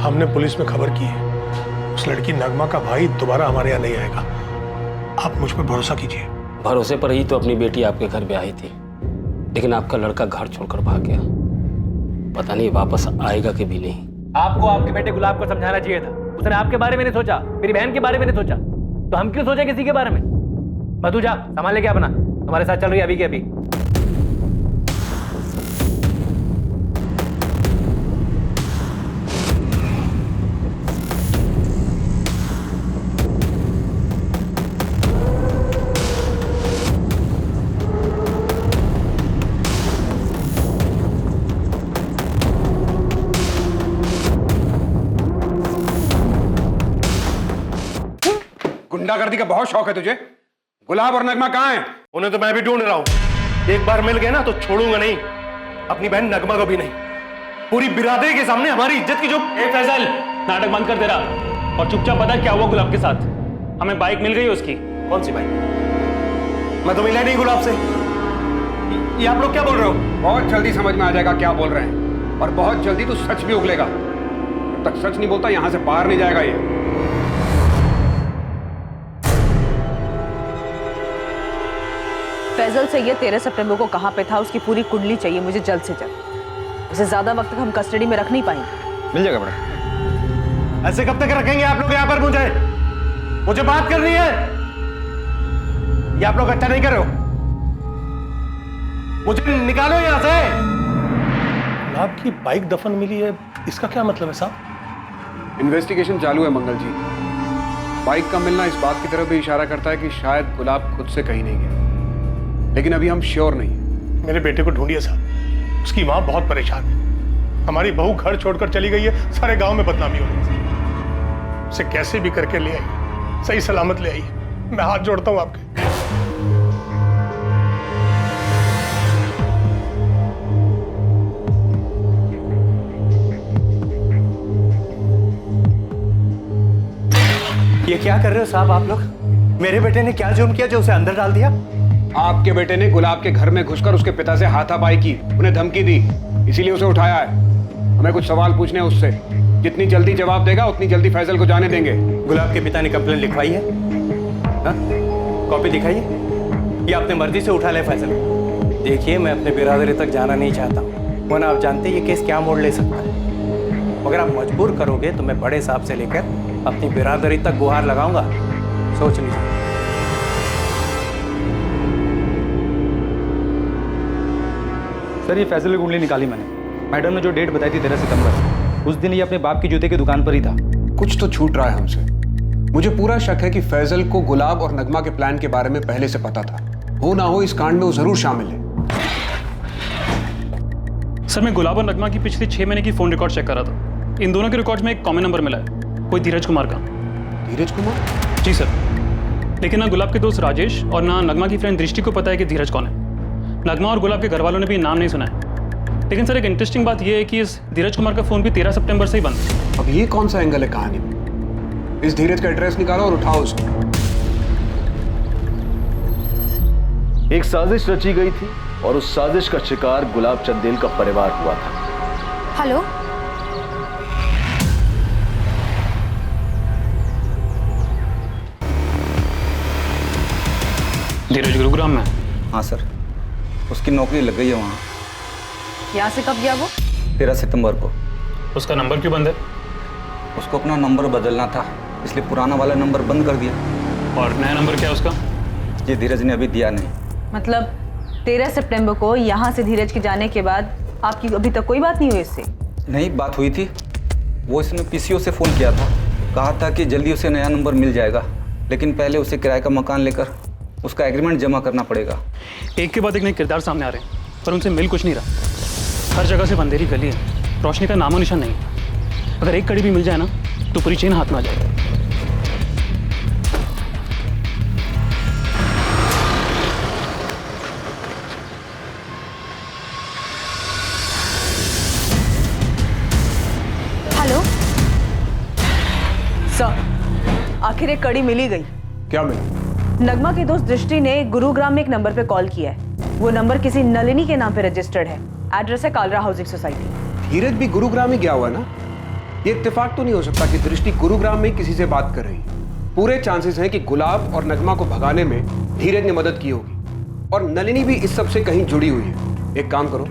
हमने पुलिस में खबर की है, उस लड़की नगमा का भाई दोबारा हमारे यहाँ नहीं आएगा। आप मुझ पर भरोसा कीजिए। भरोसे पर ही तो अपनी बेटी आपके घर पे आई थी, लेकिन आपका लड़का घर छोड़कर भाग गया। पता नहीं वापस आएगा कि भी नहीं। आपको आपके बेटे गुलाब को समझाना चाहिए था, उसने आपके बारे में नहीं सोचा, मेरी बहन के बारे में नहीं सोचा, तो हम क्यों सोचे किसी के बारे में? मधु जा, सामान लेके अपना, तुम्हारे साथ चल रही है अभी के अभी। गुंडागर्दी का बहुत शौक है तुझे। गुलाब और नगमा कहाँ हैं? उन्हें तो मैं भी ढूंढ रहा हूं। एक बार मिल गए ना तो छोड़ूंगा नहीं, अपनी बहन नगमा को भी नहीं। पूरी बिरादरी के सामने हमारी इज्जत की जो। फैजल, नाटक बंद कर दे रहा और चुपचाप बता क्या हुआ गुलाब के साथ। हमें बाइक मिल गई है उसकी। कौन सी बाइक? मैं तो मिला नहीं गुलाब से। ये आप लोग क्या बोल रहे हो? बहुत जल्दी समझ में आ जाएगा क्या बोल रहे हैं, और बहुत जल्दी तू सच भी उगलेगा। जब तक सच नहीं बोलता यहां से बाहर नहीं जाएगा ये। फैजल सैयद 13 सितंबर को कहाँ पे था, उसकी पूरी कुंडली चाहिए मुझे जल्द से जल्द। इसे ज्यादा वक्त तक हम कस्टडी में रख नहीं पाएंगे। मिल जाएगा बड़ा। ऐसे कब तक रखेंगे आप लोग यहाँ पर? मुझे बात करनी है। ये आप लोग अच्छा नहीं कर रहे हो, मुझे निकालो यहाँ से। गुलाब की बाइक दफन मिली है, इसका क्या मतलब है साहब? इन्वेस्टिगेशन चालू है मंगल जी। बाइक का मिलना इस बात की तरफ भी इशारा करता है कि शायद गुलाब खुद से कहीं नहीं गया, लेकिन अभी हम श्योर नहीं है। मेरे बेटे को ढूंढिए साहब, उसकी माँ बहुत परेशान है। हमारी बहू घर छोड़कर चली गई है, सारे गांव में बदनामी हो रही है। उसे कैसे भी करके ले आई, सही सलामत ले आई। मैं हाथ जोड़ता हूँ आपके। ये क्या कर रहे हो साहब आप लोग? मेरे बेटे ने क्या जुर्म किया जो उसे अंदर डाल दिया? आपके बेटे ने गुलाब के घर में घुसकर उसके पिता से हाथापाई की, उन्हें धमकी दी, इसीलिए उसे उठाया है। हमें कुछ सवाल पूछने हैं उससे। जितनी जल्दी जवाब देगा उतनी जल्दी फैजल को जाने देंगे। गुलाब के पिता ने कंप्लेन लिखवाई है? कॉपी दिखाइए। ये अपने मर्जी से उठा ले फैजल। देखिए, मैं अपने बिरादरी तक जाना नहीं चाहता, वरना आप जानते हैं ये केस क्या मोड़ ले सकता है। अगर आप मजबूर करोगे तो मैं बड़े साहब से लेकर अपनी बिरादरी तक गुहार लगाऊंगा। सोच लीजिए। सर, ये फैजल की कुंडली निकाली मैंने। मैडम ने जो डेट बताई थी 13 सितंबर, उस दिन ये अपने बाप की जूते की दुकान पर ही था। कुछ तो छूट रहा है हमसे। मुझे पूरा शक है कि फैजल को गुलाब और नगमा के प्लान के बारे में पहले से पता था। हो ना हो इस कांड में वो जरूर शामिल है। सर, मैं गुलाब और नगमा की पिछली 6 महीने की फोन रिकॉर्ड चेक कर रहा था। इन दोनों के रिकॉर्ड में एक कॉमन नंबर मिला है, कोई धीरज कुमार का। धीरज कुमार? जी सर, लेकिन ना गुलाब के दोस्त राजेश और ना नगमा की फ्रेंड दृष्टि को पता है कि धीरज कौन है। नगमा और गुलाब के घर वालों ने भी नाम नहीं सुना है। लेकिन सर, एक इंटरेस्टिंग बात यह है कि इस धीरज कुमार का फोन भी 13 सितंबर से ही बंद है। अब ये कौन सा एंगल है कहानी में? इस धीरज का एड्रेस निकालो और उठाओ उसको। एक साजिश रची गई थी और उस साजिश का शिकार गुलाब चंदेल का परिवार हुआ था। हेलो, धीरज गुरुग्राम में? हाँ सर, उसकी नौकरी लग गई है वहाँ। यहाँ से कब गया वो? 13 सितंबर को। उसका नंबर क्यों बंद है? उसको अपना नंबर बदलना था, इसलिए पुराना वाला नंबर बंद कर दिया। और नया नंबर क्या है उसका? ये धीरज ने अभी दिया नहीं। मतलब 13 सितंबर को यहाँ से धीरज के जाने के बाद आपकी अभी तक कोई बात नहीं हुई इससे? नहीं, बात हुई थी। वो इसने पीसीओ से फ़ोन किया था, कहा था कि जल्दी उसे नया नंबर मिल जाएगा, लेकिन पहले उसे किराए का मकान लेकर उसका एग्रीमेंट जमा करना पड़ेगा। एक के बाद एक नए किरदार सामने आ रहे हैं, पर उनसे मिल कुछ नहीं रहा। हर जगह से अंधेरी गली है, रोशनी का नामो निशान नहीं। अगर एक कड़ी भी मिल जाए ना तो पूरी चेन हाथ में आ जाएगी। हेलो, सर, आखिर एक कड़ी मिली गई। क्या मिला? नगमा की दोस्त दृष्टि ने गुरुग्राम में एक नंबर पे कॉल किया है। वो नंबर किसी नलिनी के नाम पे रजिस्टर्ड है। एड्रेस है कालरा हाउसिंग सोसाइटी। धीरज भी गुरुग्राम ही गया हुआ ना? ये इत्तेफाक तो नहीं हो सकता कि दृष्टि गुरुग्राम में किसी से बात कर रही है। पूरे चांसेस हैं कि गुलाब और नगमा को भगाने में धीरज ने मदद की होगी और नलिनी भी इस सब से कहीं जुड़ी हुई है। एक काम करो,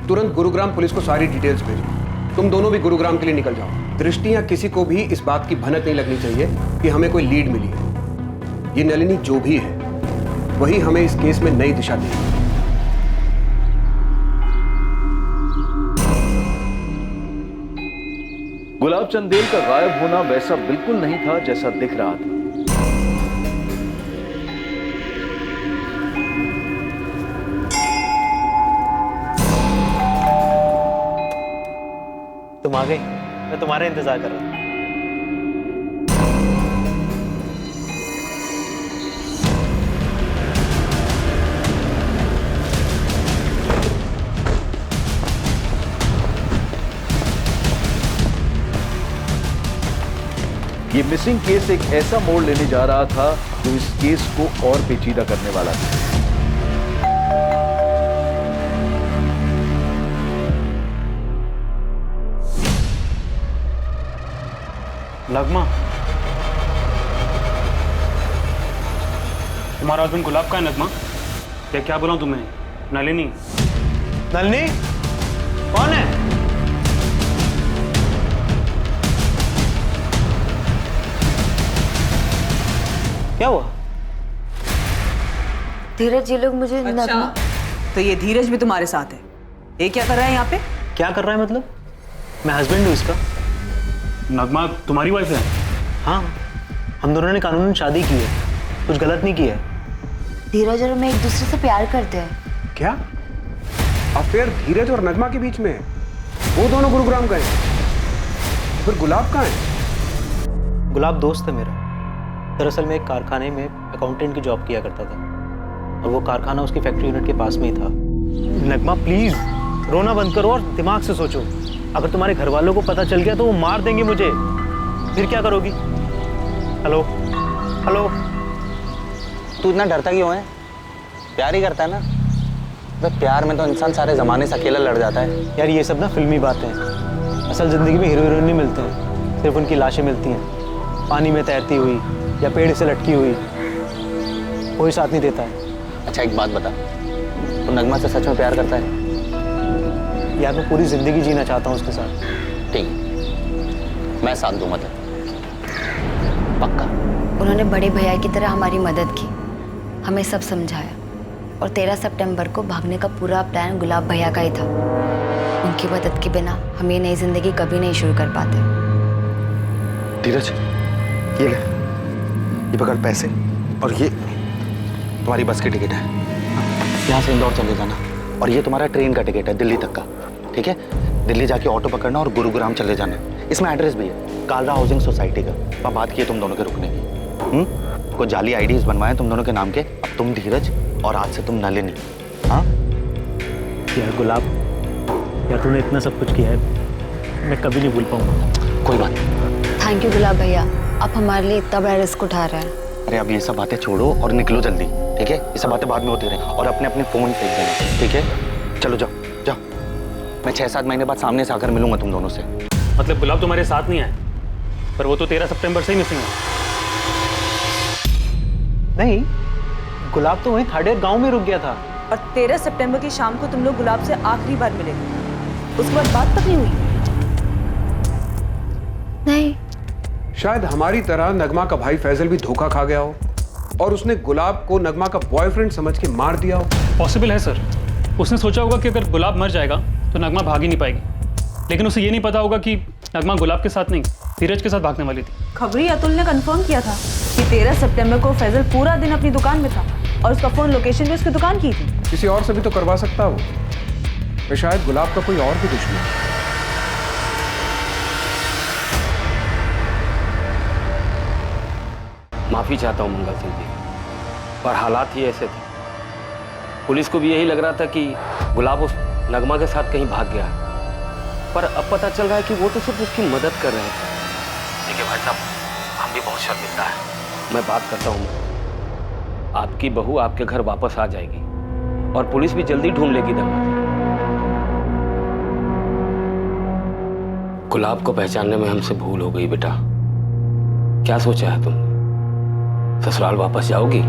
तुरंत गुरुग्राम पुलिस को सारी डिटेल्स भेजो। तुम दोनों भी गुरुग्राम के लिए निकल जाओ। दृष्टि या किसी को भी इस बात की भनक नहीं लगनी चाहिए कि हमें कोई लीड मिली है। ये नलिनी जो भी है वही हमें इस केस में नई दिशा देगी। गुलाब चंदेल का गायब होना वैसा बिल्कुल नहीं था जैसा दिख रहा था। तुम आ गई, मैं तुम्हारा इंतजार कर रहा था। ये मिसिंग केस एक ऐसा मोड़ लेने जा रहा था जो इस केस को और पेचीदा करने वाला था। नगमा, तुम्हारा हस्बैंड गुलाब का है नगमा? क्या बोला तुम्हें? नलिनी? नलिनी कौन है? क्या हुआ? धीरज, ये लोग मुझे अच्छा, तो ये धीरज भी तुम्हारे साथ है? ये क्या कर रहा है यहाँ पे? क्या कर रहा है मतलब? मैं हस्बैंड हूँ इसका। नगमा तुम्हारी वाइफ है? हाँ, हम दोनों ने कानूनन शादी की है, कुछ गलत नहीं किया है। धीरज और मैं एक दूसरे से प्यार करते हैं। क्या अफेयर धीरज और नगमा के बीच में है? वो दोनों गुरुग्राम गए, फिर गुलाब कहाँ है? गुलाब दोस्त है मेरा। दरअसल मैं एक कारखाने में अकाउंटेंट की जॉब किया करता था और वो कारखाना उसकी फैक्ट्री यूनिट के पास में ही था। नगमा प्लीज रोना बंद करो और दिमाग से सोचो। अगर तुम्हारे घर वालों को पता चल गया तो वो मार देंगे मुझे, फिर क्या करोगी? हेलो हेलो, तू इतना डरता क्यों है? प्यार ही करता है ना? तो प्यार में तो इंसान सारे जमाने से अकेला लड़ जाता है। यार ये सब ना फिल्मी बातें हैं। असल जिंदगी में हीरो हीरोइन नहीं मिलते हैं, सिर्फ उनकी लाशें मिलती हैं, पानी में तैरती हुई या पेड़ से लटकी हुई। कोई साथ नहीं देता है। अच्छा एक बात बता, तो नगमा से सच में प्यार करता है? यार मैं पूरी जिंदगी जीना चाहता हूँ उसके साथ। ठीक, मैं साथ दूंगा तो पक्का। उन्होंने बड़े भैया की तरह हमारी मदद की, हमें सब समझाया और 13 सितंबर को भागने का पूरा प्लान गुलाब भैया का ही था। उनकी मदद के बिना हम ये नई जिंदगी कभी नहीं शुरू कर पाते। धीरज, ये ले, ये पकड़ पैसे और ये तुम्हारी बस की टिकट है। यहाँ से इंदौर चले जाना और ये तुम्हारा ट्रेन का टिकट है दिल्ली तक का। ठीक है, दिल्ली जाके ऑटो पकड़ना और गुरुग्राम चले जाना। इसमें एड्रेस भी है, कालरा हाउसिंग सोसाइटी का। अब बात की है तुम दोनों के रुकने की। कुछ जाली आईडीज बनवाए तुम दोनों के नाम के। अब तुम धीरज और आज से तुम नलिनी। हाँ यार गुलाब, यार तूने इतना सब कुछ किया है, मैं कभी नहीं भूल पाऊंगा। कोई बात। थैंक यू गुलाब भैया, आप हमारे लिए इतना बड़ा रिस्क उठा रहे हैं। अरे अब ये सब बातें छोड़ो और निकलो जल्दी, ठीक है? ये सब बातें बाद में होती रहे और अपने अपने फोन फेंक देना, ठीक है? चलो जाओ जाओ, मैं 6-7 महीने बाद सामने से आकर मिलूंगा तुम दोनों से। मतलब गुलाब तुम्हारे साथ नहीं आए, पर वो तो 13 सितंबर से ही मिसिंग है। नहीं, गुलाब तो वहीं थाडेर गांव में रुक गया था। और 13 सितंबर की शाम को तुम लोग गुलाब से आखिरी बार मिले, उसके बाद बात तक नहीं हुई? नहीं। शायद हमारी तरह नगमा का भाई फैजल भी धोखा खा गया हो और उसने गुलाब को नगमा का बॉयफ्रेंड समझ के मार दिया हो। पॉसिबल है सर। उसने सोचा होगा कि अगर गुलाब मर जाएगा तो नगमा भाग ही नहीं पाएगी, लेकिन उसे ये नहीं पता होगा कि नगमा गुलाब के साथ नहीं, धीरज के साथ भागने वाली थी। खबरी अतुल ने कंफर्म किया था कि 13 सितंबर को फैजल पूरा दिन अपनी दुकान में था और उसका फोन लोकेशन भी उसकी दुकान की थी। किसी और से भी तो करवा सकता हो, मैं शायद गुलाब का कोई और भी दुश्मन। माफ़ी चाहता हूँ मंगल सिंह जी, पर हालात ही ऐसे थे। पुलिस को भी यही लग रहा था कि गुलाब उस नगमा के साथ कहीं भाग गया है, पर अब पता चल रहा है कि वो तो सिर्फ उसकी मदद कर रहे थे। देखिए भाई साहब, हम भी बहुत शर्मिंदा है। मैं बात करता हूँ, आपकी बहू आपके घर वापस आ जाएगी और पुलिस भी जल्दी ढूंढ लेगी दमाद। गुलाब को पहचानने में हमसे भूल हो गई बेटा। क्या सोचा है तुम? ससुराल वापस जाओगी?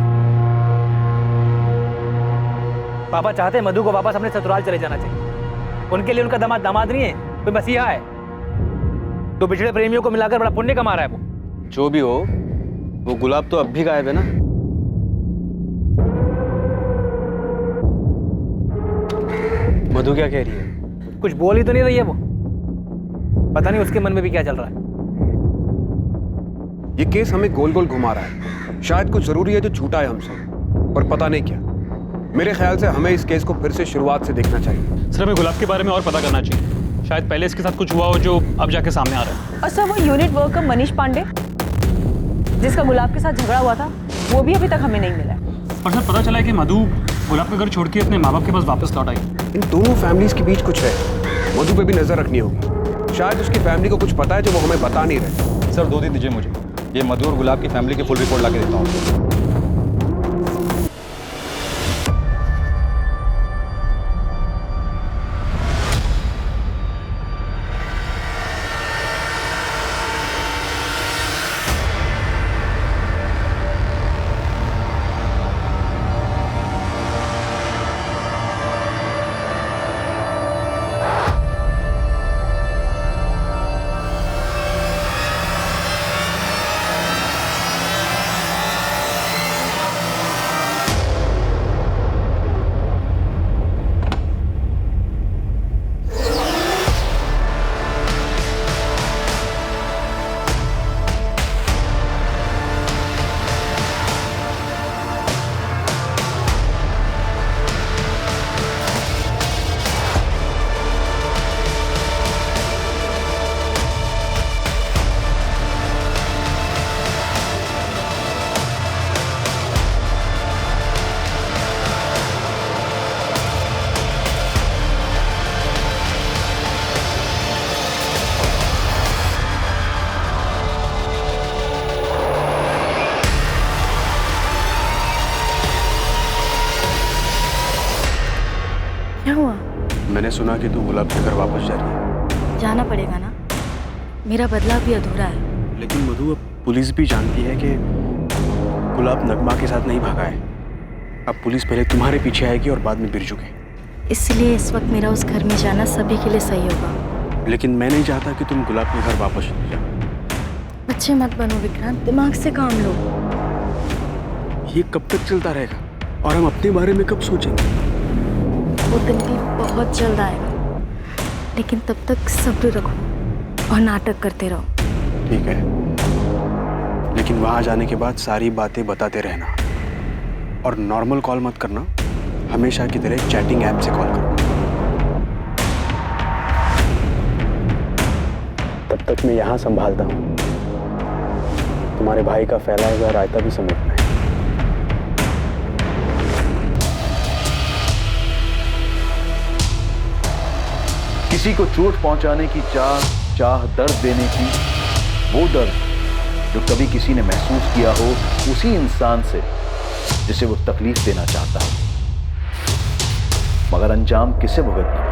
पापा चाहते हैं मधु को वापस अपने ससुराल चले जाना चाहिए। उनके लिए उनका दामाद दामाद नहीं है, कोई मसीहा है। तो बिछड़े प्रेमियों को मिलाकर बड़ा पुण्य कमा रहा है वो। जो भी हो, वो गुलाब तो अब भी गायब है ना। मधु क्या कह रही है? कुछ बोल ही तो नहीं रही है वो। पता नहीं उसके मन में भी क्या चल रहा है। ये केस हमें गोल गोल घुमा रहा है। शायद कुछ जरूरी है जो छूटा है हमसे, पर पता नहीं क्या। मेरे ख्याल से हमें इस केस को फिर से शुरुआत से देखना चाहिए। सर, हमें गुलाब के बारे में और पता करना चाहिए। शायद पहले इसके साथ कुछ हुआ हो जो अब जाके सामने आ रहा है। और सर, वो यूनिट वर्कर मनीष पांडे जिसका गुलाब के साथ झगड़ा हुआ था, वो भी अभी तक हमें नहीं मिला है। पर सर, पता चला है कि मधु गुलाब का घर छोड़ के अपने माँ बाप के पास वापस लौट आई। इन दोनों फैमिलीज के बीच कुछ है। मधु पे भी नजर रखनी होगी। शायद उसकी फैमिली को कुछ पता है जो वो हमें बता नहीं रहे। सर 2 दिन दीजिए मुझे, ये मधु और गुलाब की फैमिली की फुल रिपोर्ट ला के देता हूँ। क्या हुआ? मैंने सुना कि तू गुलाब के घर वापस जा रही है। जाना पड़ेगा ना, मेरा बदला भी अधूरा है। लेकिन मधु, अब पुलिस भी जानती है कि गुलाब नगमा के साथ नहीं भागा है। अब पुलिस पहले तुम्हारे पीछे आएगी और बाद में बिरजू के। इसलिए इस वक्त मेरा उस घर में जाना सभी के लिए सही होगा। लेकिन मैं नहीं चाहता कि तुम गुलाब के घर वापस चले जाओ। बच्चे मत बनो विक्रांत, दिमाग से काम लो। ये कब तक चलता रहेगा और हम अपने बारे में कब सोचेंगे? वो दिन भी बहुत जल्द आएगा, लेकिन तब तक सब्र रखो और नाटक करते रहो। ठीक है, लेकिन वहां जाने के बाद सारी बातें बताते रहना और नॉर्मल कॉल मत करना, हमेशा की तरह चैटिंग ऐप से कॉल करो। तब तक मैं यहाँ संभालता हूँ। तुम्हारे भाई का फैलाया हुआ रायता भी समेटना है। किसी को चोट पहुंचाने की चाह दर्द देने की, वो दर्द जो कभी किसी ने महसूस किया हो उसी इंसान से जिसे वो तकलीफ देना चाहता हो, मगर अंजाम किसे भुगतना